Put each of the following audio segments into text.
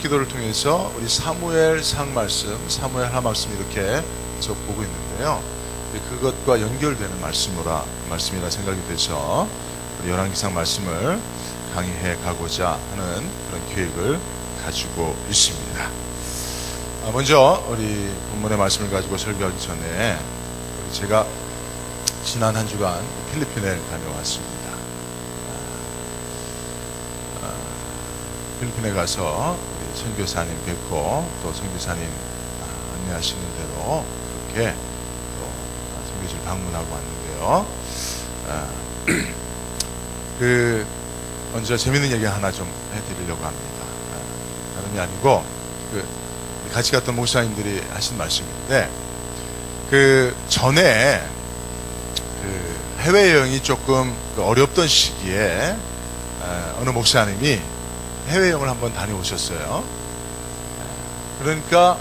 기도를 통해서 우리 사무엘상 말씀, 사무엘 하 말씀 이렇게 보고 있는데요. 그것과 연결되는 말씀이라 생각이 돼서 우리 열왕기상 말씀을 강의해 가고자 하는 그런 계획을 가지고 있습니다. 먼저 우리 본문의 말씀을 가지고 설교하기 전에 제가 지난 한 주간 필리핀에 다녀왔습니다. 필리핀에 가서 우리 선교사님 뵙고 또 선교사님 안내하시는 대로 그렇게 또 선교지를 방문하고 왔는데요. 먼저 재밌는 얘기 하나 좀 해드리려고 합니다. 다름이 아니고 같이 갔던 목사님들이 하신 말씀인데 전에 해외여행이 조금 어렵던 시기에 어느 목사님이 해외여행을 한번 다녀오셨어요. 그러니까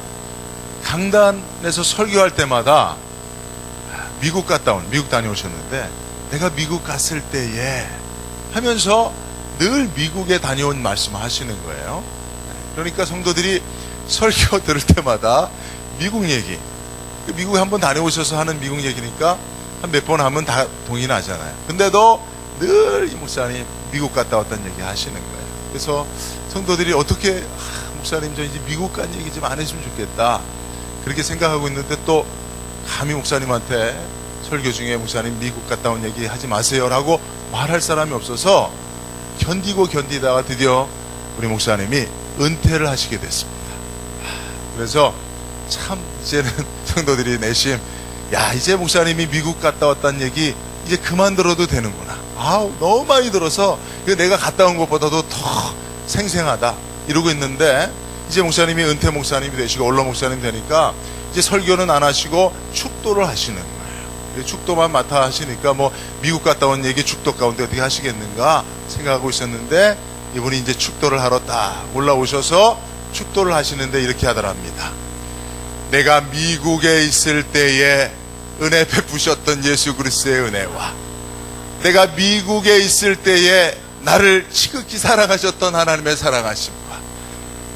강단에서 설교할 때마다 미국 다녀오셨는데 내가 미국 갔을 때에 하면서 늘 미국에 다녀온 말씀을 하시는 거예요. 그러니까 성도들이 설교 들을 때마다 미국 얘기, 미국에 한번 다녀오셔서 하는 미국 얘기니까 한 몇 번 하면 다 동의 나잖아요. 근데도 늘 이 목사님 미국 갔다 왔다는 얘기 하시는 거예요. 그래서 성도들이 어떻게 목사님 저 이제 미국 간 얘기 좀 안 했으면 좋겠다 그렇게 생각하고 있는데 또 감히 목사님한테 설교 중에 목사님 미국 갔다 온 얘기 하지 마세요라고 말할 사람이 없어서 견디다가 드디어 우리 목사님이 은퇴를 하시게 됐습니다. 그래서 참 이제는 성도들이 내심 이제 목사님이 미국 갔다 왔다는 얘기 이제 그만 들어도 되는구나. 너무 많이 들어서 내가 갔다 온 것보다도 더 생생하다 이러고 있는데 이제 목사님이 은퇴 목사님이 되시고 언론 목사님 되니까 이제 설교는 안 하시고 축도를 하시는 거예요. 축도만 맡아 하시니까 미국 갔다 온 얘기 축도 가운데 어떻게 하시겠는가 생각하고 있었는데 이분이 이제 축도를 하러 딱 올라오셔서 축도를 하시는데 이렇게 하더랍니다. 내가 미국에 있을 때에 은혜 베푸셨던 예수 그리스도의 은혜와 내가 미국에 있을 때에 나를 지극히 사랑하셨던 하나님의 사랑하심과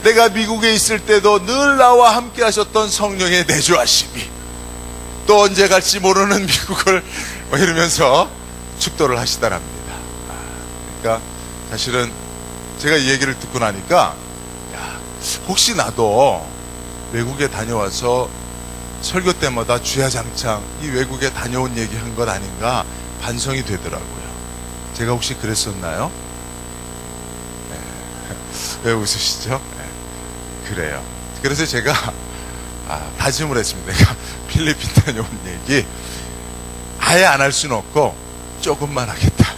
내가 미국에 있을 때도 늘 나와 함께 하셨던 성령의 내주하심이 또 언제 갈지 모르는 미국을 이러면서 축도를 하시더랍니다. 그러니까 사실은 제가 이 얘기를 듣고 나니까 혹시 나도 외국에 다녀와서 설교 때마다 주야장창 이 외국에 다녀온 얘기 한 것 아닌가 반성이 되더라고요. 제가 혹시 그랬었나요? 왜 웃으시죠? 그래요. 그래서 제가 다짐을 했습니다. 내가 필리핀 다녀온 얘기 아예 안 할 수는 없고 조금만 하겠다.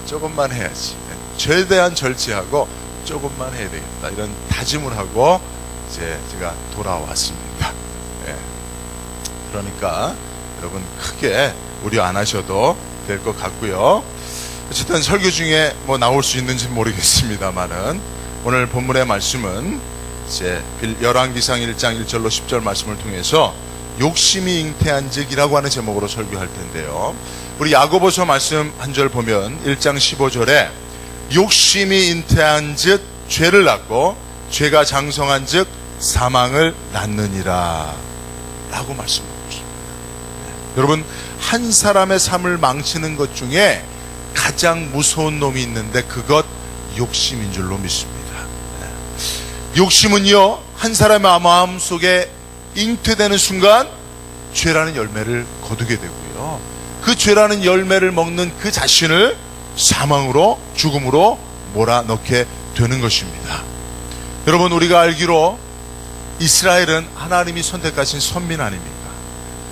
조금만 해야지. 최대한 절제하고 조금만 해야 되겠다. 이런 다짐을 하고 이제 제가 돌아왔습니다. 그러니까 여러분 크게 우려 안 하셔도 될 것 같고요. 어쨌든 설교 중에 나올 수 있는지 모르겠습니다만은 오늘 본문의 말씀은 이제 열왕기상 1장 1절로 10절 말씀을 통해서 욕심이 잉태한즉이라고 하는 제목으로 설교할 텐데요. 우리 야고보서 말씀 한 절 보면 1장 15절에 욕심이 잉태한즉 죄를 낳고 죄가 장성한즉 사망을 낳느니라 라고 말씀하고 있습니다. 여러분 한 사람의 삶을 망치는 것 중에 가장 무서운 놈이 있는데 그것 욕심인 줄로 믿습니다. 욕심은요 한 사람의 마음 속에 잉태되는 순간 죄라는 열매를 거두게 되고요. 그 죄라는 열매를 먹는 그 자신을 사망으로 죽음으로 몰아넣게 되는 것입니다. 여러분 우리가 알기로 이스라엘은 하나님이 선택하신 선민 아닙니까?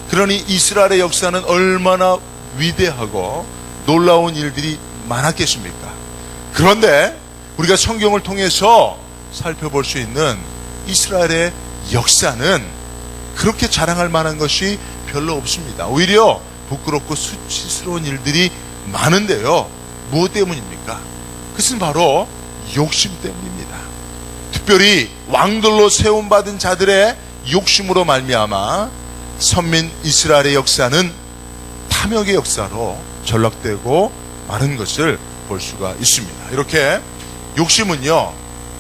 그러니 이스라엘의 역사는 얼마나 위대하고 놀라운 일들이 많았겠습니까? 그런데 우리가 성경을 통해서 살펴볼 수 있는 이스라엘의 역사는 그렇게 자랑할 만한 것이 별로 없습니다. 오히려 부끄럽고 수치스러운 일들이 많은데요. 무엇 때문입니까? 그것은 바로 욕심 때문입니다. 특별히 왕들로 세움받은 자들의 욕심으로 말미암아 선민 이스라엘의 역사는 탐욕의 역사로 전락되고 마른 것을 볼 수가 있습니다. 이렇게 욕심은요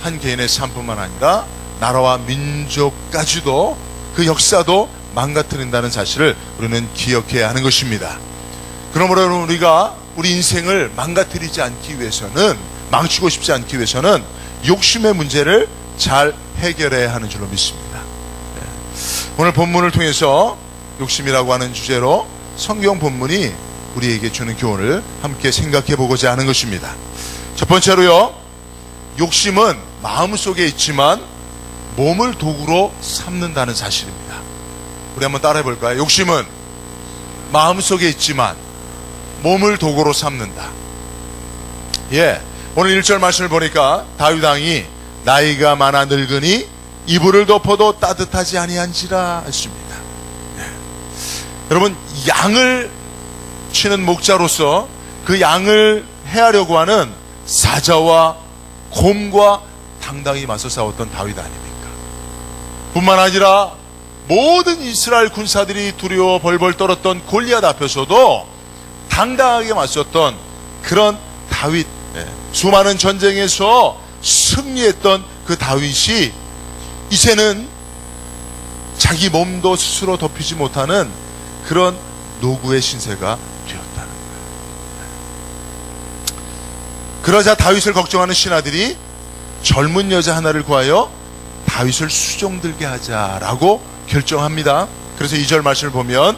한 개인의 삶뿐만 아니라 나라와 민족까지도 그 역사도 망가뜨린다는 사실을 우리는 기억해야 하는 것입니다. 그러므로 우리가 우리 인생을 망가뜨리지 않기 위해서는, 망치고 싶지 않기 위해서는 욕심의 문제를 잘 해결해야 하는 줄로 믿습니다. 오늘 본문을 통해서 욕심이라고 하는 주제로 성경 본문이 우리에게 주는 교훈을 함께 생각해 보고자 하는 것입니다. 첫 번째로요, 욕심은 마음속에 있지만 몸을 도구로 삼는다는 사실입니다. 우리 한번 따라해 볼까요? 욕심은 마음속에 있지만 몸을 도구로 삼는다. 오늘 1절 말씀을 보니까 다윗 왕이 나이가 많아 늙으니 이불을 덮어도 따뜻하지 아니한지라 했습니다. 여러분, 양을 치는 목자로서 그 양을 해하려고 하는 사자와 곰과 당당히 맞서 싸웠던 다윗 아닙니까? 뿐만 아니라 모든 이스라엘 군사들이 두려워 벌벌 떨었던 골리앗 앞에서도 당당하게 맞섰던 그런 다윗, 수많은 전쟁에서 승리했던 그 다윗이 이제는 자기 몸도 스스로 덮이지 못하는 그런 노구의 신세가 되었다는 거예요. 그러자 다윗을 걱정하는 신하들이 젊은 여자 하나를 구하여 다윗을 수종들게 하자라고 결정합니다. 그래서 2절 말씀을 보면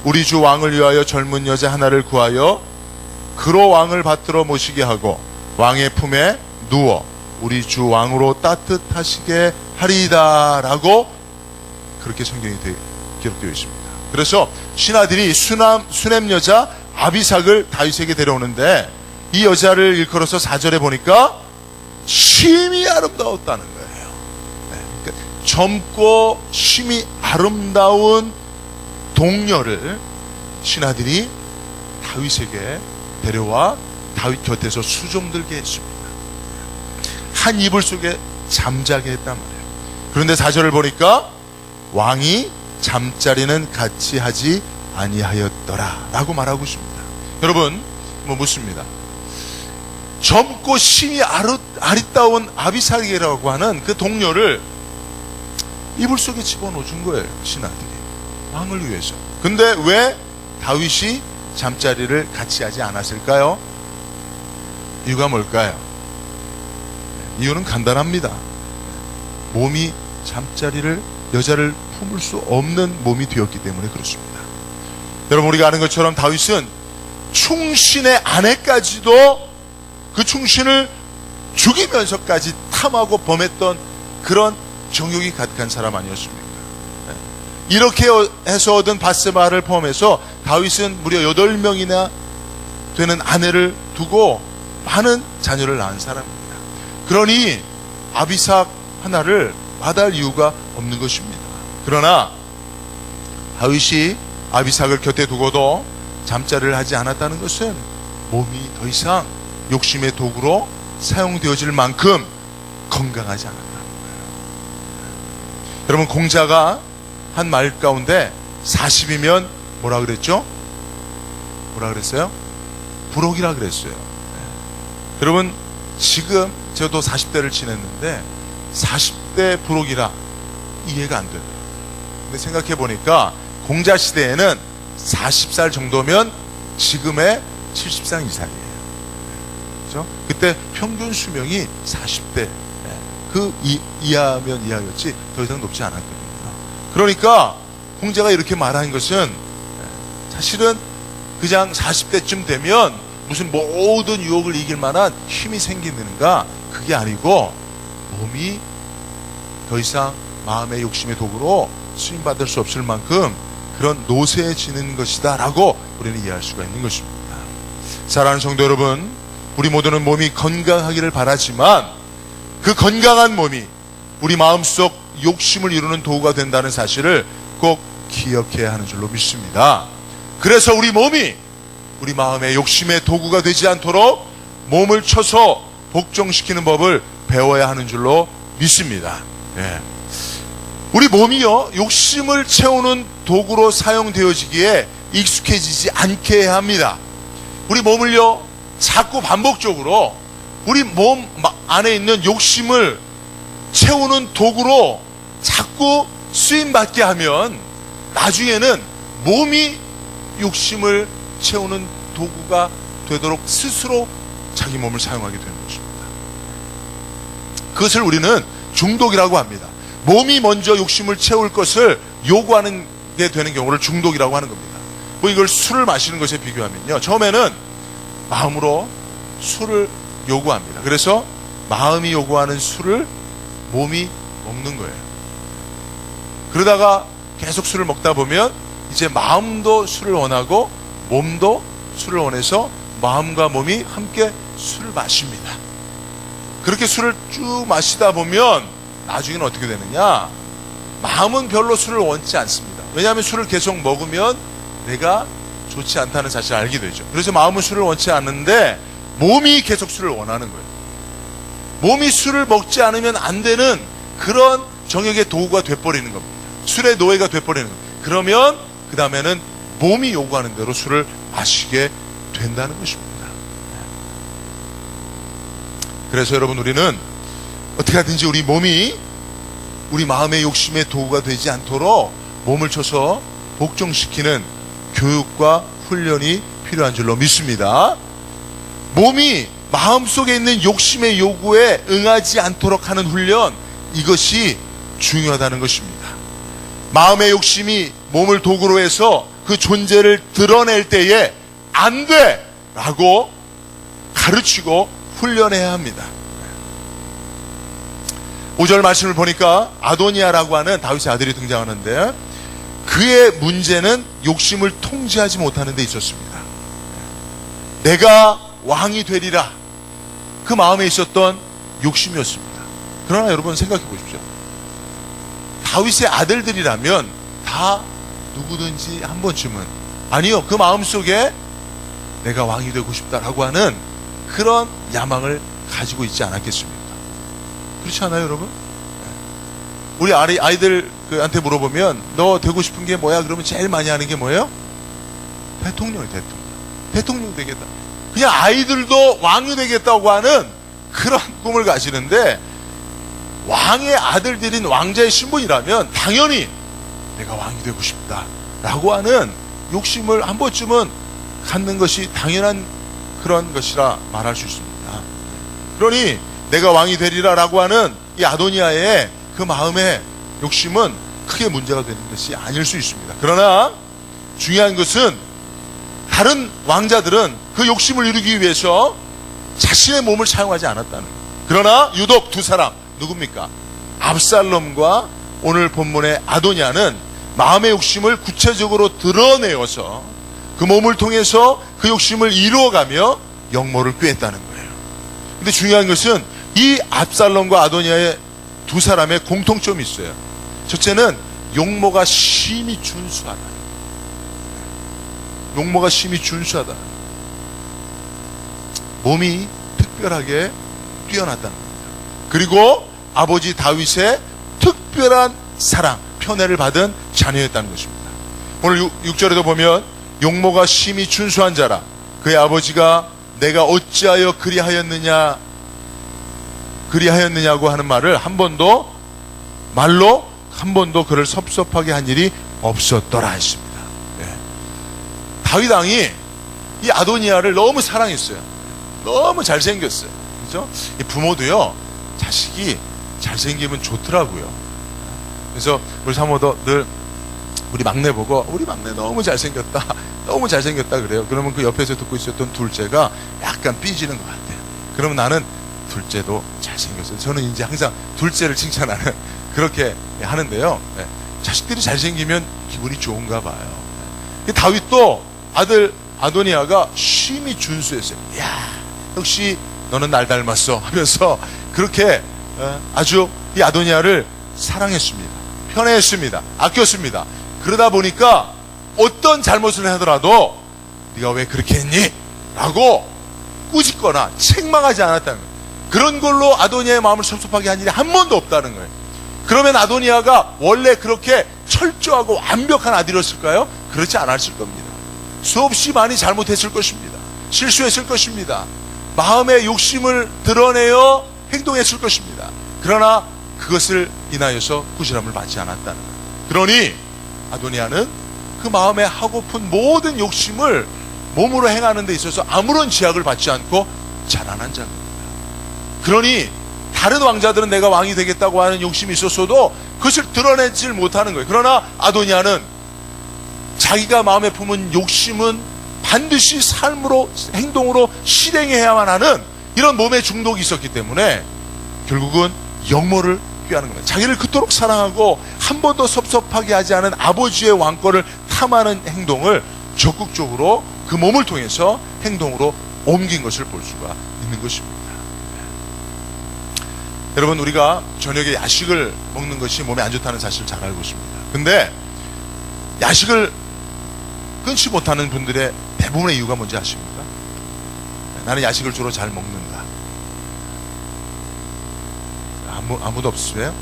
우리 주 왕을 위하여 젊은 여자 하나를 구하여 그로 왕을 받들어 모시게 하고 왕의 품에 누워 우리 주 왕으로 따뜻하시게 하리이다 라고 그렇게 성경이 기록되어 있습니다. 그래서 신하들이 수냄 여자 아비삭을 다윗에게 데려오는데 이 여자를 일컬어서 4절에 보니까 심히 아름다웠다는 거예요. 그러니까 젊고 심히 아름다운 동녀를 신하들이 다윗에게 데려와 다윗 곁에서 수종들게 했습니다. 한 이불 속에 잠자게 했단 말이에요. 그런데 4절을 보니까 왕이 잠자리는 같이 하지 아니하였더라 라고 말하고 있습니다. 여러분, 묻습니다. 젊고 심히 아리따운 아비삭이라고 하는 그 동료를 이불 속에 집어넣어준 거예요, 신하들이. 왕을 위해서. 근데 왜 다윗이 잠자리를 같이 하지 않았을까요? 이유가 뭘까요? 이유는 간단합니다. 몸이 잠자리를, 여자를 품을 수 없는 몸이 되었기 때문에 그렇습니다. 여러분, 우리가 아는 것처럼 다윗은 충신의 아내까지도 그 충신을 죽이면서까지 탐하고 범했던 그런 정욕이 가득한 사람 아니었습니까? 이렇게 해서 얻은 바세바를 포함해서 다윗은 무려 8명이나 되는 아내를 두고 많은 자녀를 낳은 사람입니다. 그러니 아비삭 하나를 마다할 이유가 없는 것입니다. 그러나 다윗이 아비삭을 곁에 두고도 잠자리를 하지 않았다는 것은 몸이 더 이상 욕심의 도구로 사용되어질 만큼 건강하지 않았다는 거예요. 여러분, 공자가 한 말 가운데 40이면 뭐라 그랬죠? 뭐라 그랬어요? 불혹이라 그랬어요. 여러분, 지금 저도 40대를 지냈는데 40대 불혹이라 이해가 안 되더라고요. 근데 생각해 보니까 공자 시대에는 40살 정도면 지금의 70살 이상이에요. 그렇죠? 그때 평균 수명이 40대 그 이하면 이하였지 더 이상 높지 않았거든요. 그러니까 공자가 이렇게 말한 것은 사실은 그냥 40대쯤 되면 무슨 모든 유혹을 이길 만한 힘이 생기는가, 그게 아니고 몸이 더 이상 마음의 욕심의 도구로 쓰임받을 수 없을 만큼 그런 노쇠해지는 것이다 라고 우리는 이해할 수가 있는 것입니다. 사랑하는 성도 여러분, 우리 모두는 몸이 건강하기를 바라지만 그 건강한 몸이 우리 마음속 욕심을 이루는 도구가 된다는 사실을 꼭 기억해야 하는 줄로 믿습니다. 그래서 우리 몸이 우리 마음의 욕심의 도구가 되지 않도록 몸을 쳐서 복종시키는 법을 배워야 하는 줄로 믿습니다. 우리 몸이요, 욕심을 채우는 도구로 사용되어지기에 익숙해지지 않게 해야 합니다. 우리 몸을요, 자꾸 반복적으로 우리 몸 안에 있는 욕심을 채우는 도구로 자꾸 쓰임받게 하면 나중에는 몸이 욕심을 채우는 도구가 되도록 스스로 자기 몸을 사용하게 되는 것입니다. 그것을 우리는 중독이라고 합니다. 몸이 먼저 욕심을 채울 것을 요구하는 게 되는 경우를 중독이라고 하는 겁니다. 뭐 이걸 술을 마시는 것에 비교하면요, 처음에는 마음으로 술을 요구합니다. 그래서 마음이 요구하는 술을 몸이 먹는 거예요. 그러다가 계속 술을 먹다 보면 이제 마음도 술을 원하고 몸도 술을 원해서 마음과 몸이 함께 술을 마십니다. 그렇게 술을 쭉 마시다 보면 나중에는 어떻게 되느냐, 마음은 별로 술을 원치 않습니다. 왜냐하면 술을 계속 먹으면 내가 좋지 않다는 사실을 알게 되죠. 그래서 마음은 술을 원치 않는데 몸이 계속 술을 원하는 거예요. 몸이 술을 먹지 않으면 안 되는 그런 정욕의 도구가 돼버리는 겁니다. 술의 노예가 돼버리는 겁니다. 그러면 그 다음에는 몸이 요구하는 대로 술을 마시게 된다는 것입니다. 그래서 여러분, 우리는 어떻게 하든지 우리 몸이 우리 마음의 욕심의 도구가 되지 않도록 몸을 쳐서 복종시키는 교육과 훈련이 필요한 줄로 믿습니다. 몸이 마음속에 있는 욕심의 요구에 응하지 않도록 하는 훈련, 이것이 중요하다는 것입니다. 마음의 욕심이 몸을 도구로 해서 그 존재를 드러낼 때에 안 돼! 라고 가르치고 훈련해야 합니다. 5절 말씀을 보니까 아도니아라고 하는 다윗의 아들이 등장하는데, 그의 문제는 욕심을 통제하지 못하는 데 있었습니다. 내가 왕이 되리라, 그 마음에 있었던 욕심이었습니다. 그러나 여러분 생각해 보십시오. 다윗의 아들들이라면 다 누구든지 한 번쯤은, 아니요, 그 마음속에 내가 왕이 되고 싶다라고 하는 그런 야망을 가지고 있지 않았겠습니까? 그렇지 않아요, 여러분? 우리 아이들한테 물어보면 너 되고 싶은 게 뭐야? 그러면 제일 많이 하는 게 뭐예요? 대통령이 대통령 되겠다. 그냥 아이들도 왕이 되겠다고 하는 그런 꿈을 가지는데, 왕의 아들들인 왕자의 신분이라면 당연히 내가 왕이 되고 싶다라고 하는 욕심을 한 번쯤은 갖는 것이 당연한 그런 것이라 말할 수 있습니다. 그러니 내가 왕이 되리라라고 하는 이 아도니아의 그 마음의 욕심은 크게 문제가 되는 것이 아닐 수 있습니다. 그러나 중요한 것은 다른 왕자들은 그 욕심을 이루기 위해서 자신의 몸을 사용하지 않았다는 거예요. 그러나 유독 두 사람, 누굽니까? 압살롬과 오늘 본문의 아도니아는 마음의 욕심을 구체적으로 드러내어서 그 몸을 통해서 그 욕심을 이루어가며 영모를 꾀했다는 거예요. 근데 중요한 것은 이 압살롬과 아도니아의 두 사람의 공통점이 있어요. 첫째는 용모가 심히 준수하다. 용모가 심히 준수하다. 몸이 특별하게 뛰어났다는 겁니다. 그리고 아버지 다윗의 특별한 사랑, 편애를 받은 자녀였다는 것입니다. 오늘 6절에도 보면 용모가 심히 준수한 자라, 그의 아버지가 내가 어찌하여 그리하였느냐고 하는 말을 말로 한 번도 그를 섭섭하게 한 일이 없었더라 했습니다. 네. 다윗 왕이 이 아도니아를 너무 사랑했어요. 너무 잘생겼어요. 그죠? 이 부모도요, 자식이 잘생기면 좋더라고요. 그래서 우리 사모도 늘 우리 막내 보고, 우리 막내 너무 잘생겼다, 너무 잘생겼다 그래요. 그러면 그 옆에서 듣고 있었던 둘째가 약간 삐지는 것 같아요. 그러면 나는 둘째도 잘생겼어요. 저는 이제 항상 둘째를 칭찬하는 그렇게 하는데요. 네. 자식들이 잘생기면 기분이 좋은가 봐요. 네. 다윗도 아들 아도니아가 심히 준수했어요. 야, 역시 너는 날 닮았어 하면서 그렇게 아주 이 아도니아를 사랑했습니다. 편애했습니다. 아꼈습니다. 그러다 보니까 어떤 잘못을 하더라도 네가 왜 그렇게 했니? 라고 꾸짖거나 책망하지 않았다는 거예요. 그런 걸로 아도니아의 마음을 섭섭하게 한 일이 한 번도 없다는 거예요. 그러면 아도니아가 원래 그렇게 철저하고 완벽한 아들이었을까요? 그렇지 않았을 겁니다. 수없이 많이 잘못했을 것입니다. 실수했을 것입니다. 마음의 욕심을 드러내어 행동했을 것입니다. 그러나 그것을 인하여서 꾸지람을 받지 않았다는 거예요. 그러니 아도니아는 그 마음에 하고픈 모든 욕심을 몸으로 행하는 데 있어서 아무런 제약을 받지 않고 자라난 자입니다. 그러니 다른 왕자들은 내가 왕이 되겠다고 하는 욕심이 있었어도 그것을 드러내질 못하는 거예요. 그러나 아도니아는 자기가 마음에 품은 욕심은 반드시 삶으로, 행동으로 실행해야만 하는 이런 몸의 중독이 있었기 때문에 결국은 영모를 꾀하는 겁니다. 자기를 그토록 사랑하고 한 번도 섭섭하게 하지 않은 아버지의 왕권을 탐하는 행동을 적극적으로 그 몸을 통해서 행동으로 옮긴 것을 볼 수가 있는 것입니다. 여러분, 우리가 저녁에 야식을 먹는 것이 몸에 안 좋다는 사실을 잘 알고 있습니다. 근데 야식을 끊지 못하는 분들의 대부분의 이유가 뭔지 아십니까? 나는 야식을 주로 잘 먹는다. 아무도 없으세요?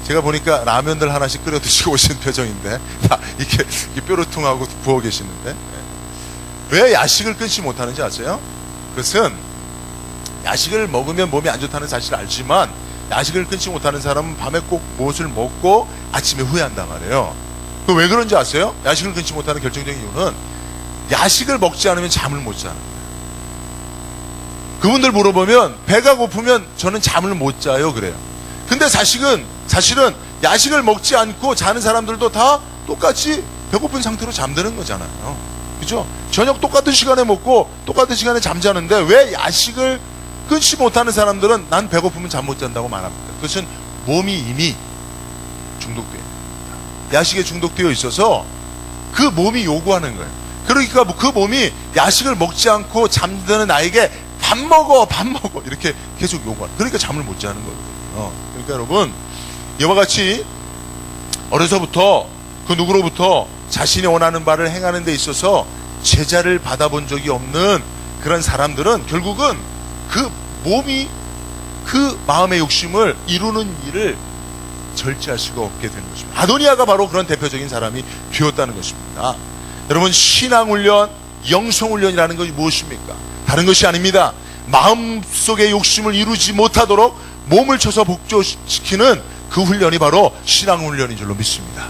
제가 보니까 라면들 하나씩 끓여 드시고 오신 표정인데 이렇게 뾰루퉁하고 부어 계시는데, 왜 야식을 끊지 못하는지 아세요? 그것은 야식을 먹으면 몸이 안 좋다는 사실을 알지만 야식을 끊지 못하는 사람은 밤에 꼭 무엇을 먹고 아침에 후회한단 말이에요. 그 왜 그런지 아세요? 야식을 끊지 못하는 결정적인 이유는 야식을 먹지 않으면 잠을 못 자는 거예요. 그분들 물어보면 배가 고프면 저는 잠을 못 자요 그래요. 근데 사실은 야식을 먹지 않고 자는 사람들도 다 똑같이 배고픈 상태로 잠드는 거잖아요. 그죠? 저녁 똑같은 시간에 먹고 똑같은 시간에 잠자는데 왜 야식을 끊지 못하는 사람들은 난 배고프면 잠 못 잔다고 말합니다. 그것은 몸이 이미 중독되어 있습니다. 야식에 중독되어 있어서 그 몸이 요구하는 거예요. 그러니까 그 몸이 야식을 먹지 않고 잠드는 나에게 밥 먹어 이렇게 계속 요구하는, 그러니까 잠을 못 자는 거거든요. 그러니까 여러분, 이와 같이 어려서부터 그 누구로부터 자신이 원하는 바를 행하는 데 있어서 제자를 받아본 적이 없는 그런 사람들은 결국은 그 몸이 그 마음의 욕심을 이루는 일을 절제할 수가 없게 되는 것입니다. 아도니아가 바로 그런 대표적인 사람이 되었다는 것입니다. 여러분, 신앙훈련, 영성훈련이라는 것이 무엇입니까? 다른 것이 아닙니다. 마음속의 욕심을 이루지 못하도록 몸을 쳐서 복종시키는 그 훈련이 바로 신앙훈련인 줄로 믿습니다.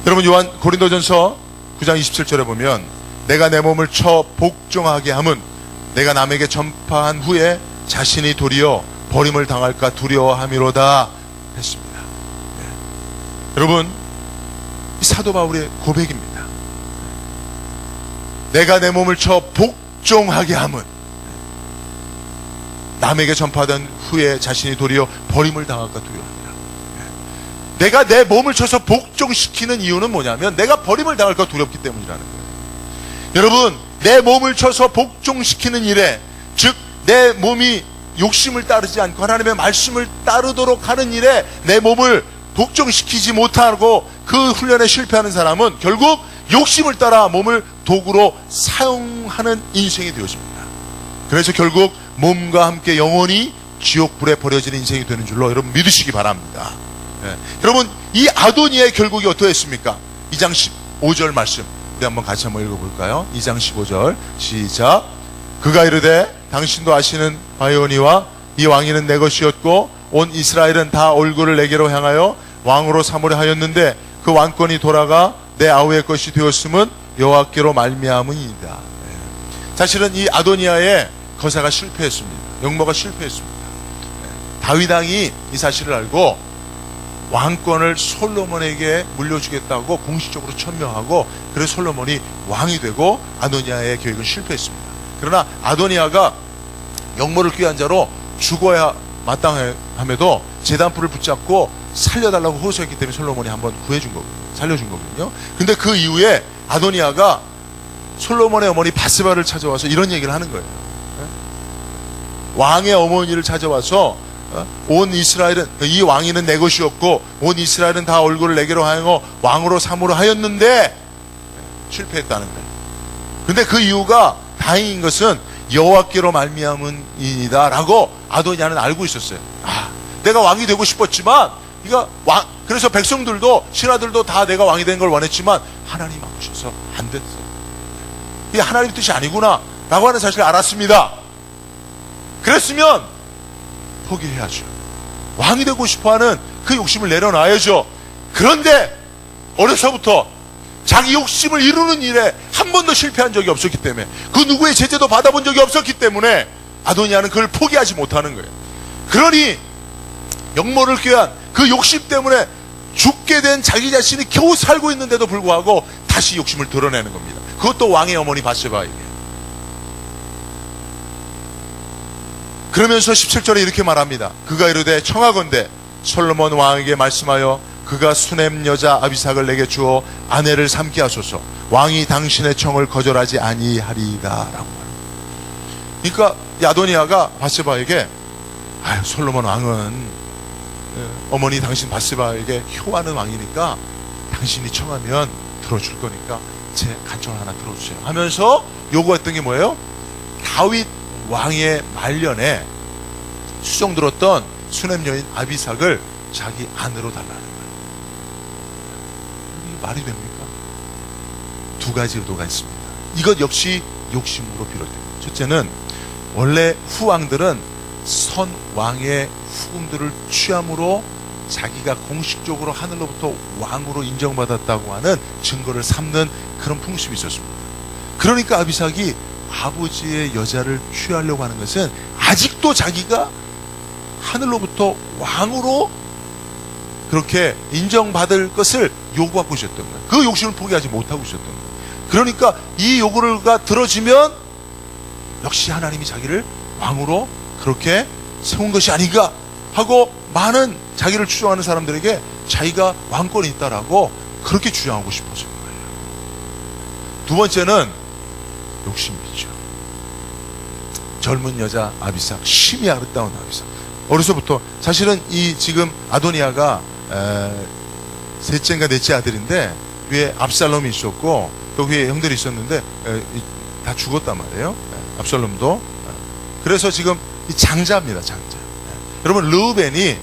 여러분, 요한 고린도전서 9장 27절에 보면 내가 내 몸을 쳐 복종하게 함은 내가 남에게 전파한 후에 자신이 도리어 버림을 당할까 두려워함이로다 했습니다. 여러분, 이 사도 바울의 고백입니다. 내가 내 몸을 쳐 복종하게 함은 남에게 전파된 후에 자신이 도리어 버림을 당할까 두려워합니다. 내가 내 몸을 쳐서 복종시키는 이유는 뭐냐면 내가 버림을 당할까 두렵기 때문이라는 거예요. 여러분, 내 몸을 쳐서 복종시키는 일에, 즉 내 몸이 욕심을 따르지 않고 하나님의 말씀을 따르도록 하는 일에 내 몸을 복종시키지 못하고 그 훈련에 실패하는 사람은 결국 욕심을 따라 몸을 도구로 사용하는 인생이 되어집니다. 그래서 결국 몸과 함께 영원히 지옥불에 버려지는 인생이 되는 줄로 여러분 믿으시기 바랍니다. 여러분, 이 아도니아의 결국이 어떠했습니까? 2장 15절 말씀 우리 한번 같이 한번 읽어볼까요? 2장 15절 시작. 그가 이르되 당신도 아시는 바오니와 이 왕위는 내 것이었고 온 이스라엘은 다 얼굴을 내게로 향하여 왕으로 삼으려 하였는데 그 왕권이 돌아가 내 아우의 것이 되었음은 여호와께로 말미암음이니이다. 사실은 이 아도니아의 거사가 실패했습니다. 영모가 실패했습니다. 다윗 왕이 이 사실을 알고 왕권을 솔로몬에게 물려주겠다고 공식적으로 천명하고 그래서 솔로몬이 왕이 되고 아도니아의 계획은 실패했습니다. 그러나 아도니아가 영모를 꾀한 자로 죽어야 마땅함에도 제단불을 붙잡고 살려달라고 호소했기 때문에 솔로몬이 한번 구해준 거거든요. 살려준 거거든요. 근데 그 이후에 아도니아가 솔로몬의 어머니 바스바를 찾아와서 이런 얘기를 하는 거예요. 왕의 어머니를 찾아와서 온 이스라엘은, 이 왕위는 내 것이었고 온 이스라엘은 다 얼굴을 내게로 하여 왕으로 삼으려 하였는데 실패했다는 거예요. 근데 그 이유가 다행인 것은 여호와께로 말미암음이니이다 라고 아도니아는 알고 있었어요. 내가 왕이 되고 싶었지만 그래서 백성들도 신하들도 다 내가 왕이 된 걸 원했지만 하나님 아버셔서 안 됐어요. 이게 하나님 뜻이 아니구나 라고 하는 사실을 알았습니다. 그랬으면 포기해야죠. 왕이 되고 싶어하는 그 욕심을 내려놔야죠. 그런데 어려서부터 자기 욕심을 이루는 일에 한 번도 실패한 적이 없었기 때문에, 그 누구의 제재도 받아본 적이 없었기 때문에 아도니아는 그걸 포기하지 못하는 거예요. 그러니 영모를 꾀한 그 욕심 때문에 죽게 된 자기 자신이 겨우 살고 있는데도 불구하고 다시 욕심을 드러내는 겁니다. 그것도 왕의 어머니 바세바에게. 그러면서 17절에 이렇게 말합니다. 그가 이르되 청하건대 솔로몬 왕에게 말씀하여 그가 수넴 여자 아비삭을 내게 주어 아내를 삼게 하소서. 왕이 당신의 청을 거절하지 아니하리이다 라고 말합니다. 그러니까 아도니아가 바세바에게 솔로몬 왕은 어머니 당신 바세바에게 효하는 왕이니까 당신이 청하면 들어줄 거니까 제 간청을 하나 들어주세요 하면서 요구했던 게 뭐예요? 다윗 왕의 말년에 수종 들었던 수넴 여인 아비삭을 자기 아내로 달라는 거예요. 이게 말이 됩니까? 두 가지 의도가 있습니다. 이것 역시 욕심으로 비롯됩니다. 첫째는 원래 후왕들은 선 왕의 후궁들을 취함으로 자기가 공식적으로 하늘로부터 왕으로 인정받았다고 하는 증거를 삼는 그런 풍습이 있었습니다. 그러니까 아비삭이 아버지의 여자를 취하려고 하는 것은 아직도 자기가 하늘로부터 왕으로 그렇게 인정받을 것을 요구하고 있었던 거예요. 그 욕심을 포기하지 못하고 있었던 거예요. 그러니까 이 요구가 들어지면 역시 하나님이 자기를 왕으로 그렇게 세운 것이 아닌가 하고 많은 자기를 추종하는 사람들에게 자기가 왕권이 있다라고 그렇게 주장하고 싶어서 거예요. 두 번째는 욕심이죠. 젊은 여자 아비삭, 심히 아름다운 아비삭. 어려서부터 사실은 이 지금 아도니아가 셋째인가 넷째 아들인데 위에 압살롬이 있었고 또 위에 형들이 있었는데 다 죽었단 말이에요. 압살롬도. 그래서 지금 이 장자입니다. 장자. 여러분 르우벤이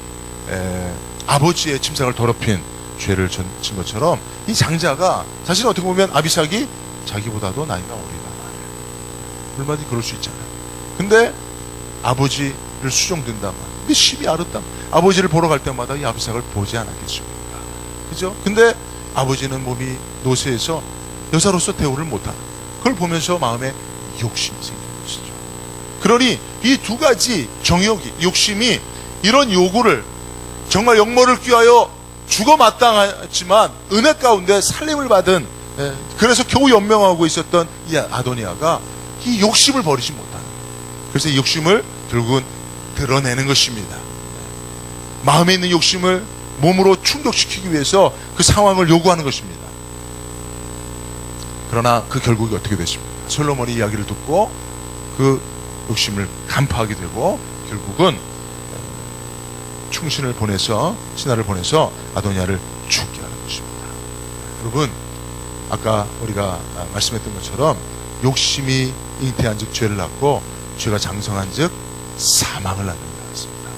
아버지의 침상을 더럽힌 죄를 진 것처럼 이 장자가 사실 어떻게 보면 아비삭이 자기보다도 나이가 어리다 말이에요. 얼마든지 그럴 수 있잖아요. 근데 아버지를 수종된다 말이에요. 근데 심히 아름다. 아버지를 보러 갈 때마다 이 아비삭을 보지 않았겠습니까? 그죠? 근데 아버지는 몸이 노쇠해서 여자로서 대우를 못하는, 그걸 보면서 마음에 욕심이 생기는 것이죠. 그러니 이 두 가지 정욕이, 욕심이 이런 요구를 정말 영모를 꾀하여 죽어 마땅하지만 은혜 가운데 살림을 받은, 그래서 겨우 연명하고 있었던 이 아도니아가 이 욕심을 버리지 못하는, 그래서 이 욕심을 결국은 드러내는 것입니다. 마음에 있는 욕심을 몸으로 충족시키기 위해서 그 상황을 요구하는 것입니다. 그러나 그 결국이 어떻게 됐습니까? 솔로몬이 이야기를 듣고 그 욕심을 간파하게 되고 결국은 충신을 보내서, 신하를 보내서 아도니아를 죽게 하는 것입니다. 여러분, 아까 우리가 말씀했던 것처럼 욕심이 잉태한 즉 죄를 낳고 죄가 장성한 즉 사망을 낳는다 했습니다.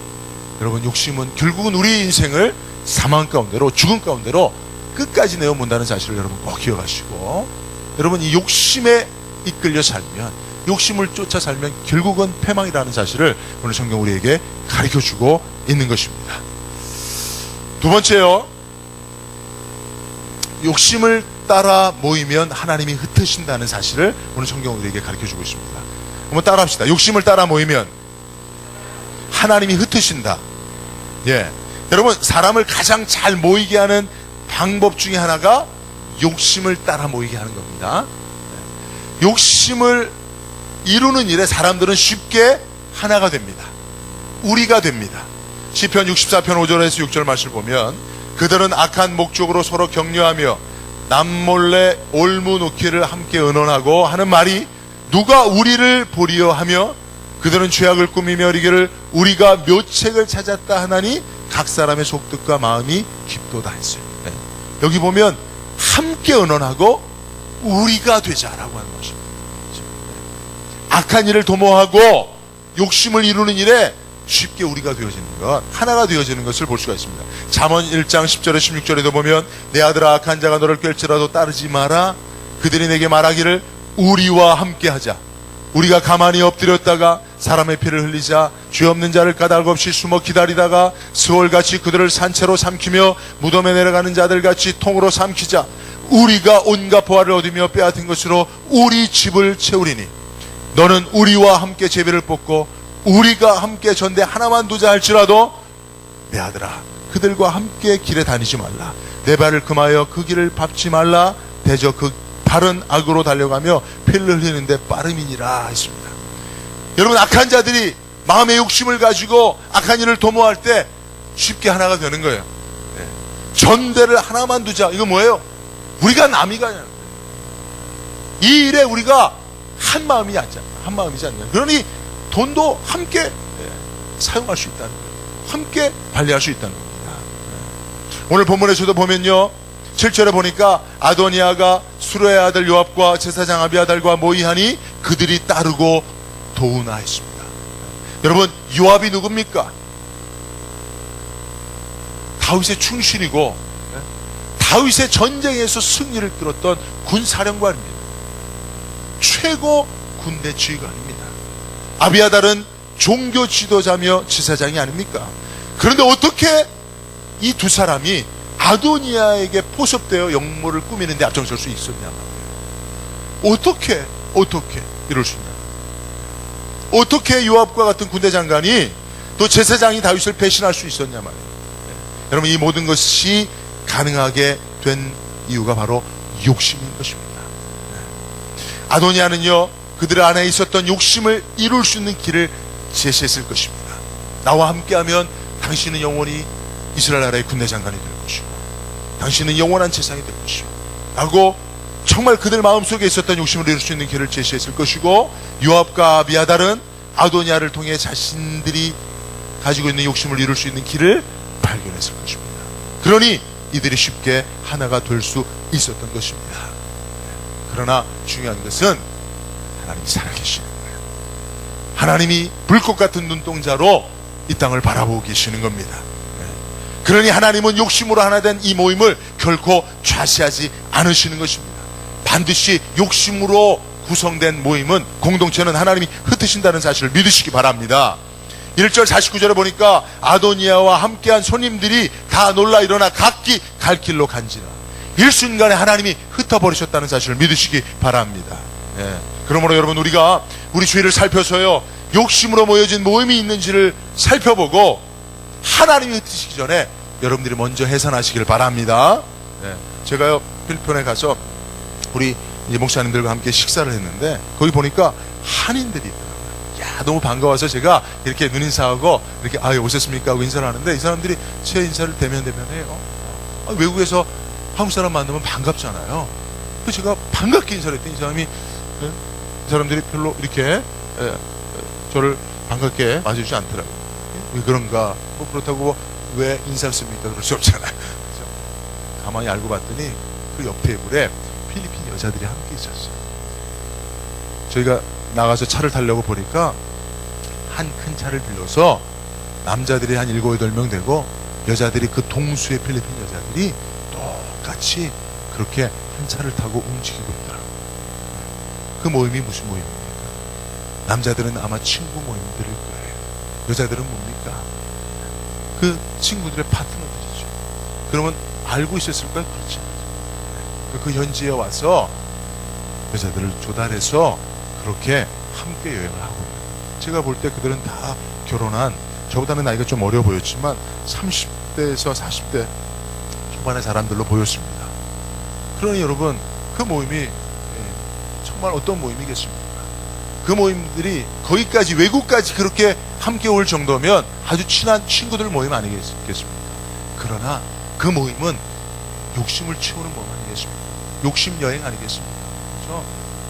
여러분, 욕심은 결국은 우리 인생을 사망 가운데로, 죽음 가운데로 끝까지 내어본다는 사실을 여러분 꼭 기억하시고, 여러분 이 욕심에 이끌려 살면, 욕심을 쫓아 살면 결국은 패망이라는 사실을 오늘 성경 우리에게 가르쳐주고 있는 것입니다. 두 번째요, 욕심을 따라 모이면 하나님이 흩으신다는 사실을 오늘 성경 우리에게 가르쳐주고 있습니다. 한번 따라 합시다. 욕심을 따라 모이면 하나님이 흩으신다. 예, 여러분, 사람을 가장 잘 모이게 하는 방법 중에 하나가 욕심을 따라 모이게 하는 겁니다. 욕심을 이루는 일에 사람들은 쉽게 하나가 됩니다. 우리가 됩니다. 시편 64편 5절에서 6절 말씀을 보면, 그들은 악한 목적으로 서로 격려하며 남몰래 올무놓기를 함께 의논하고 하는 말이 누가 우리를 보리어 하며 그들은 죄악을 꾸미며 이르기를 우리가 묘책을 찾았다 하나니 각 사람의 속뜻과 마음이 깊도다 했어요. 네. 여기 보면 함께 의논하고 우리가 되자라고 하는 것입니다. 악한 일을 도모하고 욕심을 이루는 일에 쉽게 우리가 되어지는 것, 하나가 되어지는 것을 볼 수가 있습니다. 잠언 1장 10절에 16절에도 보면 내 아들아, 악한 자가 너를 꿰을지라도 따르지 마라. 그들이 내게 말하기를 우리와 함께 하자. 우리가 가만히 엎드렸다가 사람의 피를 흘리자 죄 없는 자를 까닭 없이 숨어 기다리다가 스월같이 그들을 산채로 삼키며 무덤에 내려가는 자들같이 통으로 삼키자 우리가 온갖 보화를 얻으며 빼앗은 것으로 우리 집을 채우리니 너는 우리와 함께 제비를 뽑고 우리가 함께 전대 하나만 두자 할지라도 내 아들아 그들과 함께 길에 다니지 말라. 내 발을 금하여 그 길을 밟지 말라. 대저 그 발은 악으로 달려가며 피를 흘리는데 빠름이니라 했습니다. 여러분, 악한 자들이 마음의 욕심을 가지고 악한 일을 도모할 때 쉽게 하나가 되는 거예요. 전대를 하나만 두자. 이거 뭐예요? 우리가 남이가 아니라 이 일에 우리가 한 마음이지 않냐. 그러니 돈도 함께 사용할 수 있다는 거예요. 함께 관리할 수 있다는 겁니다. 오늘 본문에서도 보면요, 7절에 보니까 아도니아가 수르의 아들 요압과 제사장 아비아달과 모이하니 그들이 따르고 도우나 했습니다. 여러분, 요압이 누굽니까? 다윗의 충신이고 다윗의 전쟁에서 승리를 끌었던 군사령관입니다. 최고 군대 지휘관입니다. 아비아달은 종교 지도자며 제사장이 아닙니까? 그런데 어떻게 이 두 사람이 아도니아에게 포섭되어 역모를 꾸미는데 앞장설 수 있었냐 말이에요. 어떻게 이럴 수 있냐. 어떻게 요압과 같은 군대 장관이 또 제사장이 다윗을 배신할 수 있었냐 말이에요. 여러분, 이 모든 것이 가능하게 된 이유가 바로 욕심인 것입니다. 아도니아는요, 그들 안에 있었던 욕심을 이룰 수 있는 길을 제시했을 것입니다. 나와 함께하면 당신은 영원히 이스라엘 나라의 군대 장관이 될 것이고 당신은 영원한 재상이 될 것이고 라고 정말 그들 마음속에 있었던 욕심을 이룰 수 있는 길을 제시했을 것이고, 요압과 아비아달은 아도니아를 통해 자신들이 가지고 있는 욕심을 이룰 수 있는 길을 발견했을 것입니다. 그러니 이들이 쉽게 하나가 될 수 있었던 것입니다. 그러나 중요한 것은 하나님이 살아계시는 거예요. 하나님이 불꽃 같은 눈동자로 이 땅을 바라보고 계시는 겁니다. 그러니 하나님은 욕심으로 하나 된 이 모임을 결코 좌시하지 않으시는 것입니다. 반드시 욕심으로 구성된 모임은, 공동체는 하나님이 흩으신다는 사실을 믿으시기 바랍니다. 1절 49절에 보니까 아도니아와 함께한 손님들이 다 놀라 일어나 각기 갈 길로 간지라. 일순간에 하나님이 흩어버리셨다는 사실을 믿으시기 바랍니다. 그러므로 여러분, 우리가 우리 주위를 살펴서요, 욕심으로 모여진 모임이 있는지를 살펴보고 하나님이 흩으시기 전에 여러분들이 먼저 해산하시길 바랍니다. 제가요, 필리핀에 가서 우리 이제 목사님들과 함께 식사를 했는데 거기 보니까 한인들이 있더라고요. 야, 너무 반가워서 제가 이렇게 눈인사하고 이렇게 오셨습니까 하고 인사를 하는데 이 사람들이 제 인사를 대면해요. 외국에서 한국 사람 만나면 반갑잖아요. 그래서 제가 반갑게 인사를 했더니 이 사람들이 별로 이렇게 저를 반갑게 맞아주지 않더라고요. 왜 그런가? 뭐 그렇다고 왜 인사를 씁니까? 그럴 수 없잖아요. 그렇죠? 가만히 알고 봤더니 그 옆 테이블에 필리핀 여자들이 함께 있었어요. 저희가 나가서 차를 타려고 보니까 한 큰 차를 빌려서 남자들이 한 7, 8명 되고 여자들이, 그 동수의 필리핀 여자들이 똑같이 그렇게 한 차를 타고 움직이고 있더라고요. 그 모임이 무슨 모임입니까? 남자들은 아마 친구 모임들일 거예요. 여자들은 뭡니까? 그 친구들의 파트너들이죠. 그러면 알고 있었을까요? 그렇지 않아요. 그 현지에 와서 여자들을 조달해서 그렇게 함께 여행을 하고 있는. 제가 볼 때 그들은 다 결혼한, 저보다는 나이가 좀 어려 보였지만 30대에서 40대 초반의 사람들로 보였습니다. 그러니 여러분, 그 모임이 정말 어떤 모임이겠습니까? 그 모임들이 거기까지, 외국까지 그렇게 함께 올 정도면 아주 친한 친구들 모임 아니겠습니까? 그러나 그 모임은 욕심을 채우는 모임 아니겠습니까? 욕심 여행 아니겠습니까? 그렇죠?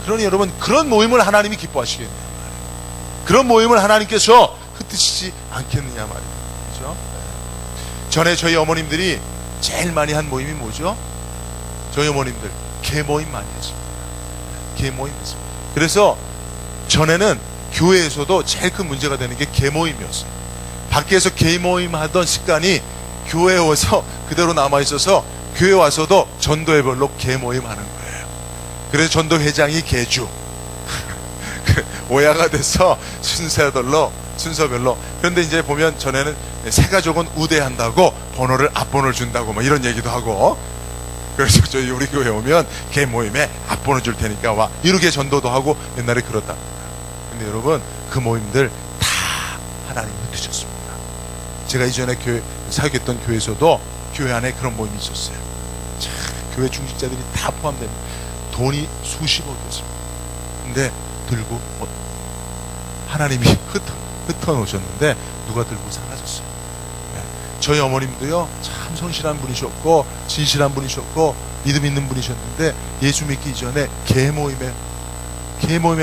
그러니 여러분, 그런 모임을 하나님이 기뻐하시겠느냐 말이에요. 그런 모임을 하나님께서 흩으시지 않겠느냐 말이에요. 그렇죠? 전에 저희 어머님들이 제일 많이 한 모임이 뭐죠? 저희 어머님들 계모임 많이 했습니다. 계모임 했습니다. 그래서 전에는 교회에서도 제일 큰 문제가 되는 게 계모임이었어요. 밖에서 계모임 하던 습관이 교회에 와서 그대로 남아있어서 교회 와서도 전도회별로 계모임 하는 거예요. 그래서 전도회장이 계주, 오야가 돼서 순서별로. 그런데 이제 보면 전에는 새 가족은 우대한다고 번호를 앞번호를 준다고 뭐 이런 얘기도 하고, 그래서 저희 우리 교회 오면 개 모임에 앞번호 줄 테니까 와 이렇게 전도도 하고 옛날에 그렇다. 근데 여러분 그 모임들 다 하나님이 흩으셨습니다. 제가 이전에 사역했던 교회에서도 교회 안에 그런 모임이 있었어요. 자, 교회 중직자들이 다 포함됩니다. 돈이 수십억이었습니다. 근데 들고 하나님이 흩어 놓으셨는데 누가 들고 사라졌어요. 네. 저희 어머님도요 참 성실한 분이셨고 진실한 분이셨고 믿음 있는 분이셨는데 예수 믿기 이전에 개 모임에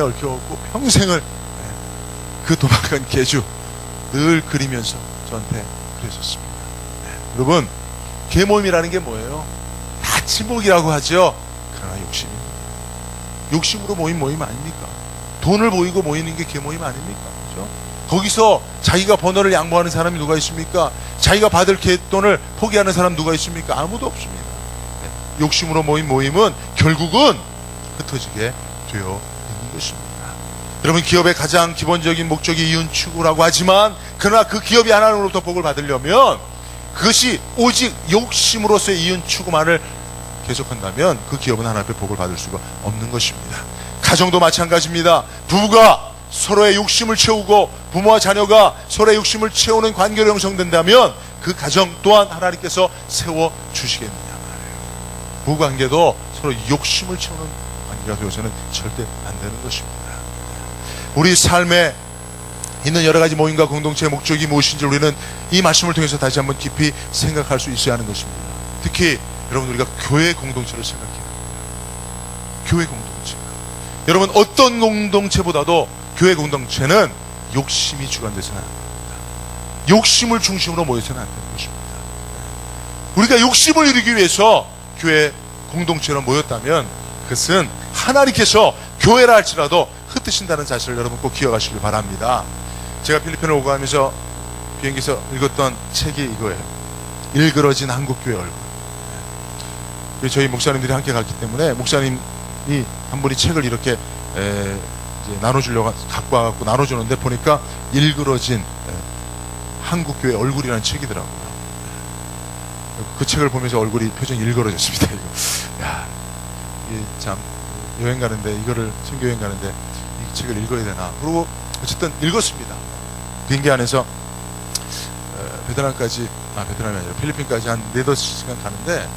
얽혀갖고 평생을 그 도망간 개주 늘 그리면서 저한테 그러셨습니다. 네. 여러분 개 모임이라는 게 뭐예요? 다 친목이라고 하죠. 그러나 욕심입니다. 욕심으로 모임 아닙니까? 돈을 보이고 모이는 게 개 모임 아닙니까? 그렇죠? 거기서 자기가 번호를 양보하는 사람이 누가 있습니까? 자기가 받을 돈을 포기하는 사람 누가 있습니까? 아무도 없습니다. 네. 욕심으로 모인 모임은 결국은 흩어지게 되어 있는 것입니다. 여러분 기업의 가장 기본적인 목적이 이윤 추구라고 하지만 그러나 그 기업이 하나님으로부터 복을 받으려면 그것이 오직 욕심으로서의 이윤 추구만을 계속한다면 그 기업은 하나님 앞에 복을 받을 수가 없는 것입니다. 가정도 마찬가지입니다. 부부가 서로의 욕심을 채우고 부모와 자녀가 서로의 욕심을 채우는 관계로 형성된다면 그 가정 또한 하나님께서 세워주시겠느냐 말이에요. 부부관계도 서로 욕심을 채우는 관계가 되어서는 절대 안 되는 것입니다. 우리 삶에 있는 여러 가지 모임과 공동체의 목적이 무엇인지 우리는 이 말씀을 통해서 다시 한번 깊이 생각할 수 있어야 하는 것입니다. 특히 여러분 우리가 교회 공동체를 생각해야 합니다. 교회 공동체. 여러분 어떤 공동체보다도 교회 공동체는 욕심이 주관돼서는 안 됩니다. 욕심을 중심으로 모여서는 안 되는 것입니다. 우리가 욕심을 이루기 위해서 교회 공동체로 모였다면 그것은 하나님께서 교회라 할지라도 흩으신다는 사실을 여러분 꼭 기억하시길 바랍니다. 제가 필리핀을 오고 가면서 비행기에서 읽었던 책이 이거예요. 일그러진 한국교회 얼굴. 저희 목사님들이 함께 갔기 때문에 목사님이 한 분이 책을 이렇게 이제 나눠주려고 갖고 와갖고 나눠주는데 보니까 일그러진 한국교회 얼굴이라는 책이더라고요. 그 책을 보면서 얼굴이 표정이 일그러졌습니다. 이거. 야, 이게 참 여행 가는데 이거를 선교 여행 가는데 이 책을 읽어야 되나. 그리고 어쨌든 읽었습니다. 비행기 안에서 베트남이 아니라 필리핀까지 한 4-5시간 가는데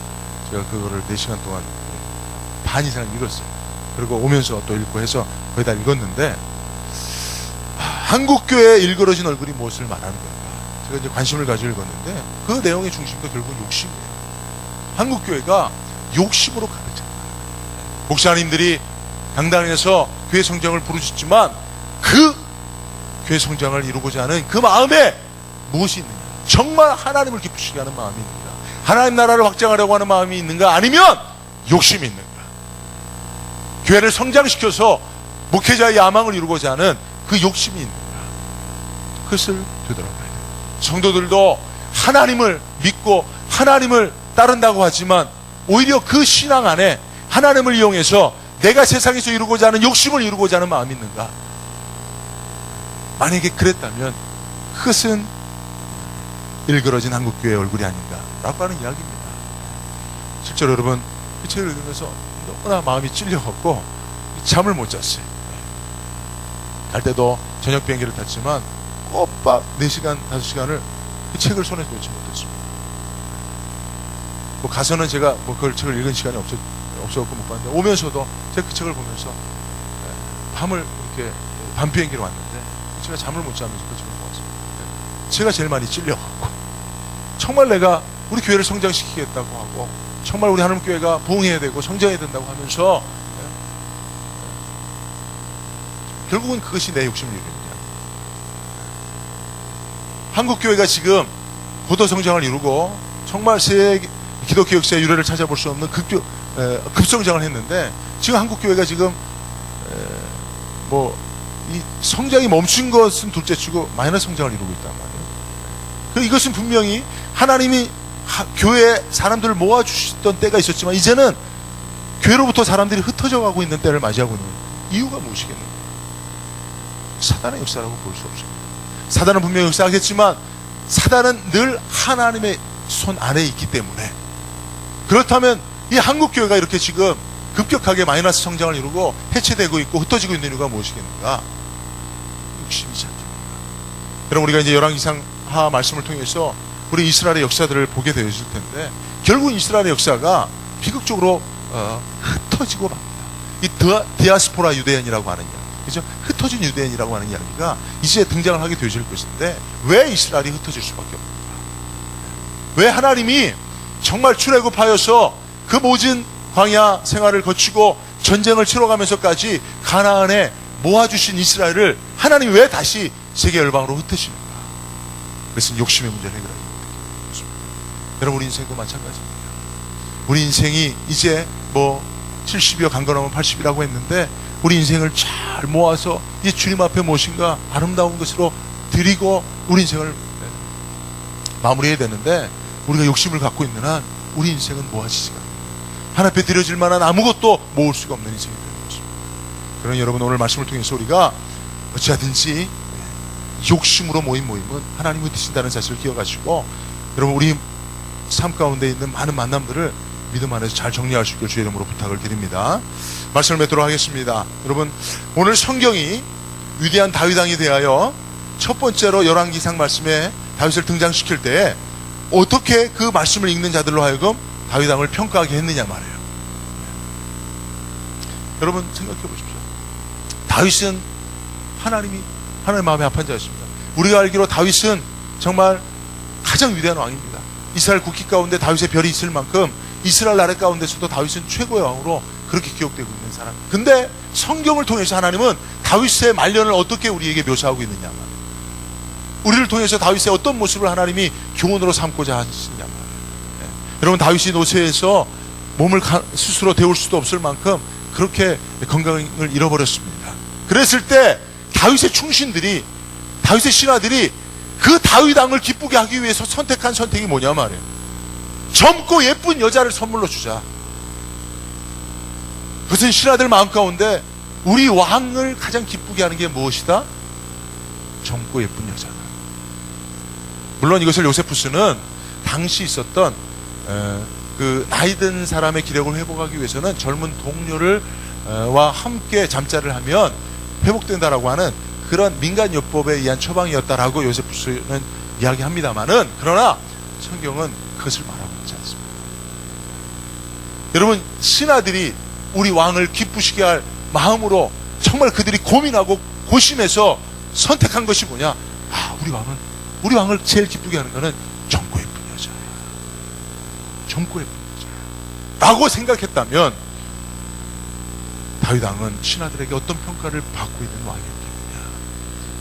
제가 그거를 4시간 동안 반 이상 읽었어요. 그리고 오면서 또 읽고 해서 거의 다 읽었는데 한국교회의 일그러진 얼굴이 무엇을 말하는 건가. 제가 이제 관심을 가지고 읽었는데 그 내용의 중심도 결국은 욕심이에요. 한국교회가 욕심으로 가득 찼다. 목사님들이 강단에서 교회 성장을 부르셨지만 그 교회 성장을 이루고자 하는 그 마음에 무엇이 있느냐. 정말 하나님을 기쁘시게 하는 마음이 있는가. 하나님 나라를 확장하려고 하는 마음이 있는가. 아니면 욕심이 있는가. 교회를 성장시켜서 목회자의 야망을 이루고자 하는 그 욕심이 있는가. 그것을 되돌아봐야 돼요. 성도들도 하나님을 믿고 하나님을 따른다고 하지만 오히려 그 신앙 안에 하나님을 이용해서 내가 세상에서 이루고자 하는 욕심을 이루고자 하는 마음이 있는가. 만약에 그랬다면 그것은 일그러진 한국교회의 얼굴이 아닌가 라고 하는 이야기입니다. 실제로 여러분 이 책을 읽으면서 너무나 마음이 찔려갖고 잠을 못 잤어요. 갈 때도 저녁 비행기를 탔지만 꼬박 4시간, 5시간을 그 책을 손에 놓지 못했습니다. 뭐 가서는 제가 그 책을 읽은 시간이 없어갖고 못 봤는데 오면서도 제가 그 책을 보면서 밤을 이렇게 밤 비행기로 왔는데 제가 잠을 못 자면서 그 책을 보았습니다. 제가 제일 많이 찔려갖고 정말 내가 우리 교회를 성장시키겠다고 하고 정말 우리 하나님 교회가 부흥해야 되고 성장해야 된다고 하면서 결국은 그것이 내 욕심을 이루는 거야. 한국 교회가 지금 고도 성장을 이루고 정말 기독교 역사의 유래를 찾아볼 수 없는 급성장을 했는데 지금 한국 교회가 지금 이 성장이 멈춘 것은 둘째치고 마이너스 성장을 이루고 있단 말이에요. 이것은 분명히 하나님이 교회에 사람들을 모아주시던 때가 있었지만 이제는 교회로부터 사람들이 흩어져 가고 있는 때를 맞이하고 있는 이유가 무엇이겠는가. 사단의 역사라고 볼 수 없습니다. 사단은 분명히 역사하겠지만 사단은 늘 하나님의 손 안에 있기 때문에, 그렇다면 이 한국교회가 이렇게 지금 급격하게 마이너스 성장을 이루고 해체되고 있고 흩어지고 있는 이유가 무엇이겠는가? 욕심이지 않습니까? 여러분, 우리가 이제 열왕기상하 말씀을 통해서 우리 이스라엘의 역사들을 보게 되었을 텐데, 결국 이스라엘의 역사가 비극적으로 흩어지고 맙니다. 이 디아스포라 유대인이라고 하는 이야기, 그죠? 흩어진 유대인이라고 하는 이야기가 이제 등장을 하게 되어질 것인데, 왜 이스라엘이 흩어질 수밖에 없는가? 왜 하나님이 정말 출애굽하여서 그 모진 광야 생활을 거치고 전쟁을 치러가면서까지 가나안에 모아주신 이스라엘을 하나님이 왜 다시 세계 열방으로 흩으시는가? 그것은 욕심의 문제를 해결하기 때문입니다. 여러분, 우리 인생도 마찬가지입니다. 우리 인생이 이제 70이여 강건하면 80이라고 했는데, 우리 인생을 잘 모아서 이 주님 앞에 무엇인가 아름다운 것으로 드리고 우리 인생을 마무리해야 되는데, 우리가 욕심을 갖고 있는 한 우리 인생은 모아지지가 않아요. 하나님 앞에 드려질 만한 아무것도 모을 수가 없는 인생이 되는 것입니다. 그러니 여러분, 오늘 말씀을 통해서 우리가 어찌하든지 욕심으로 모인 모임은 하나님이 드신다는 사실을 기억하시고, 여러분, 우리 삶 가운데 있는 많은 만남들을 믿음 안에서 잘 정리할 수 있게 주의 이름으로 부탁을 드립니다. 말씀을 맺도록 하겠습니다. 여러분, 오늘 성경이 위대한 다윗 왕에 대하여 첫 번째로 열왕기상 말씀에 다윗을 등장시킬 때 어떻게 그 말씀을 읽는 자들로 하여금 다윗 왕을 평가하게 했느냐 말이에요. 여러분, 생각해 보십시오. 다윗은 하나님 마음에 합한 자였습니다. 우리가 알기로 다윗은 정말 가장 위대한 왕입니다. 이스라엘 국기 가운데 다윗의 별이 있을 만큼 이스라엘 나라 가운데서도 다윗은 최고의 왕으로 그렇게 기억되고 있는 사람. 근데 성경을 통해서 하나님은 다윗의 말년을 어떻게 우리에게 묘사하고 있느냐 말이에요. 우리를 통해서 다윗의 어떤 모습을 하나님이 교훈으로 삼고자 하시느냐 말이에요. 네. 여러분, 다윗이 노쇠해서 몸을 스스로 데울 수도 없을 만큼 그렇게 건강을 잃어버렸습니다. 그랬을 때 다윗의 충신들이, 다윗의 신하들이 그 다윗 왕을 기쁘게 하기 위해서 선택한 선택이 뭐냐 말이에요. 젊고 예쁜 여자를 선물로 주자. 그것은 신하들 마음 가운데 우리 왕을 가장 기쁘게 하는 게 무엇이다? 젊고 예쁜 여자다. 물론 이것을 요세푸스는 당시 있었던 그 나이든 사람의 기력을 회복하기 위해서는 젊은 동료를 와 함께 잠자를 하면 회복된다라고 하는 그런 민간요법에 의한 처방이었다라고 요세푸스는 이야기합니다만은, 그러나 성경은 그것을 말하고 있지 않습니다. 여러분, 신하들이 우리 왕을 기쁘시게 할 마음으로 정말 그들이 고민하고 고심해서 선택한 것이 뭐냐? 우리 왕을 제일 기쁘게 하는 것은 젊고 예쁜 여자야. 젊고 예쁜 여자야. 라고 생각했다면 다윗 왕은 신하들에게 어떤 평가를 받고 있는 왕이었겠느냐?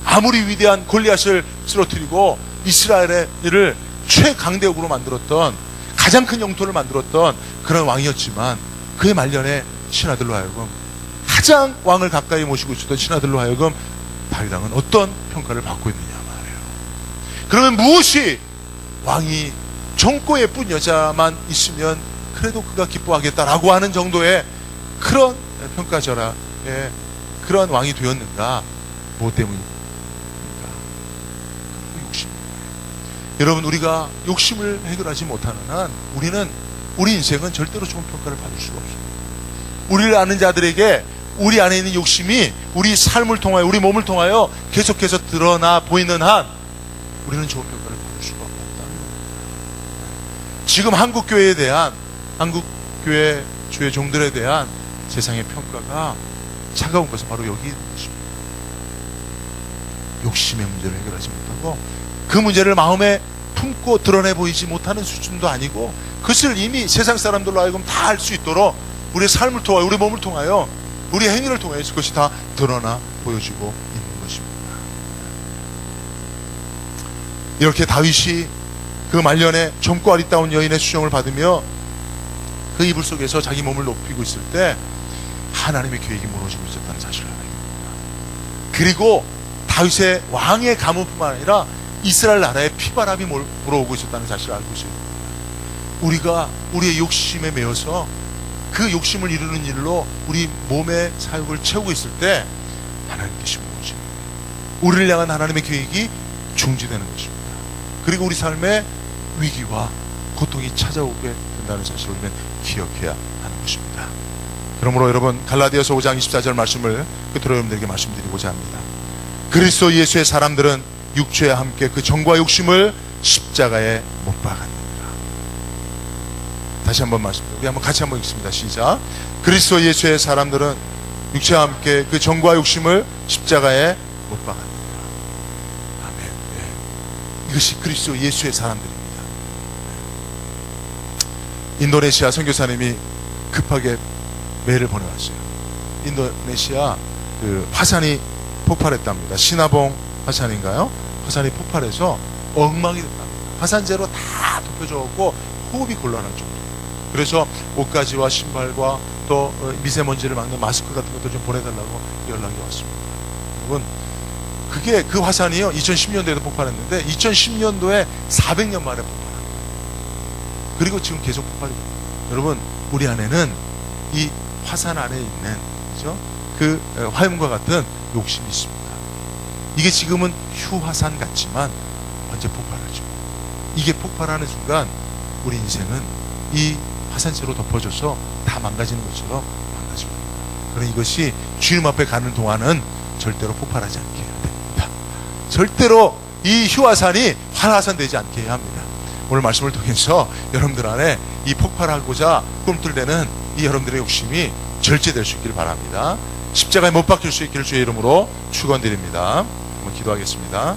아무리 위대한 골리앗을 쓰러뜨리고 이스라엘을 최강대국으로 만들었던, 가장 큰 영토를 만들었던 그런 왕이었지만, 그의 말년에 신하들로 하여금, 가장 왕을 가까이 모시고 있었던 신하들로 하여금 다윗 왕은 어떤 평가를 받고 있느냐 말이에요. 그러면 무엇이 왕이 젊고 예쁜 여자만 있으면 그래도 그가 기뻐하겠다라고 하는 정도의 그런 평가절하의 그런 왕이 되었는가? 무엇 때문입니까? 욕심. 여러분, 우리가 욕심을 해결하지 못하는 한 우리 인생은 절대로 좋은 평가를 받을 수가 없습니다. 우리를 아는 자들에게 우리 안에 있는 욕심이 우리 삶을 통하여, 우리 몸을 통하여 계속해서 드러나 보이는 한 우리는 좋은 평가를 받을 수가 없다는 겁니다. 지금 한국교회 주의 종들에 대한 세상의 평가가 차가운 것은 바로 여기 있는 것입니다. 욕심의 문제를 해결하지 못하고 그 문제를 마음에 품고 드러내 보이지 못하는 수준도 아니고, 그것을 이미 세상 사람들로 하여금 다 알 수 있도록 우리의 삶을 통하여, 우리 몸을 통하여, 우리 행위를 통해서 그것이 다 드러나 보여지고 있는 것입니다. 이렇게 다윗이 그 말년에 젊고 아리따운 여인의 수정을 받으며 그 이불 속에서 자기 몸을 높이고 있을 때 하나님의 계획이 무너지고 있었다는 사실을 알게 됩니다. 그리고 다윗의 왕의 가문뿐만 아니라 이스라엘 나라에 피바람이 불어오고 있었다는 사실을 알고 있어요. 우리가 우리의 욕심에 매여서 그 욕심을 이루는 일로 우리 몸의 사욕을 채우고 있을 때 하나님께서 무너집니다. 우리를 향한 하나님의 계획이 중지되는 것입니다. 그리고 우리 삶에 위기와 고통이 찾아오게 된다는 사실을 우리는 기억해야 하는 것입니다. 그러므로 여러분, 갈라디아서 5장 24절 말씀을 끝으로 여러분들에게 말씀드리고자 합니다. 그리스도 예수의 사람들은 육체와 함께 그 정과 욕심을 십자가에 못 박았느니라. 다시 한번 말씀드립니다. 우리 한번 같이 한번 읽습니다. 시작. 그리스도 예수의 사람들은 육체와 함께 그 정과 욕심을 십자가에 못 박았느니라. 아멘. 네. 이것이 그리스도 예수의 사람들입니다. 인도네시아 선교사님이 급하게 메일을 보내왔어요. 인도네시아 그 화산이 폭발했답니다. 시나봉 화산인가요? 화산이 폭발해서 엉망이 됐답니다. 화산재로 다 덮여져갖고 호흡이 곤란할 정도. 그래서 옷가지와 신발과 또 미세먼지를 막는 마스크 같은 것도 좀 보내달라고 연락이 왔습니다. 여러분, 그게 그 화산이요 2010년도에도 폭발했는데 2010년도에 400년 만에 폭발합니다. 그리고 지금 계속 폭발이고, 여러분, 우리 안에는 이 화산 안에 있는, 그죠? 그 화염과 같은 욕심이 있습니다. 이게 지금은 휴화산 같지만 언제 폭발하죠. 이게 폭발하는 순간 우리 인생은 이 화산재로 덮어져서 다 망가지는 것처럼 망가집니다. 그러나 이것이 주님 앞에 가는 동안은 절대로 폭발하지 않게 해야 됩니다. 절대로 이 휴화산이 활화산 되지 않게 해야 합니다. 오늘 말씀을 통해서 여러분들 안에 이 폭발하고자 꿈틀대는 이 여러분들의 욕심이 절제될 수 있기를 바랍니다. 십자가에 못 박힐 수 있기를 주의 이름으로 축원드립니다. 한번 기도하겠습니다.